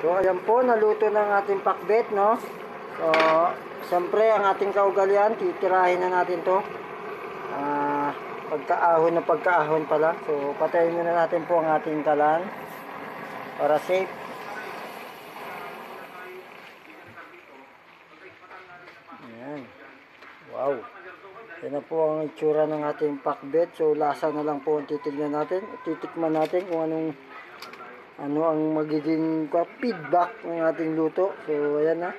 So, ayan po, naluto ng ating pakbet, no? So, siyempre, ang ating kaugalian, titirahin na natin to. Pagkaahon pala. So, patayin muna natin po ang ating kalan para safe. Ayan. Wow. Yan na po ang itsura ng ating pakbet. So, lasa na lang po ang titignan natin. Titikman natin kung ano ang magiging feedback ng ating luto. So, ayan na.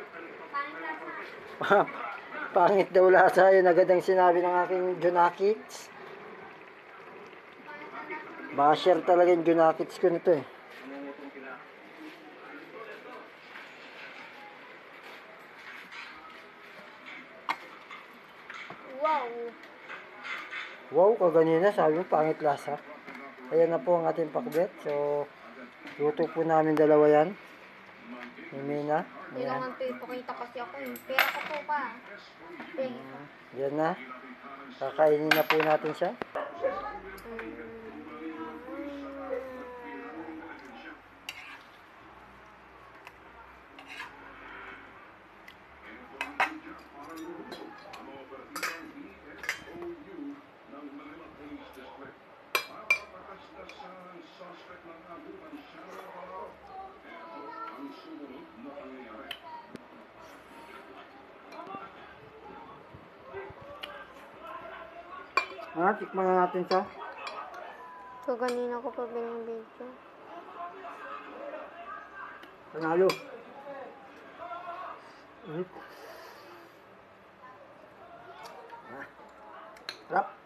Pangit daw lasa. Yan agad ang sinabi ng aking Junakits. Basher talaga yung Junakits ko nito eh. Wow! Wow, kaganina sabi mo pangit lasa. Ayan na po ang ating pakbet. So, luto po namin dalawa yan. Himina. Hindi naman po ipakita kasi ako eh. Pera ko po pa. Yan na. Kakainin na po natin siya. Tikman na natin siya. So, kanina ko pa binibidyo. Panalo. Sarap.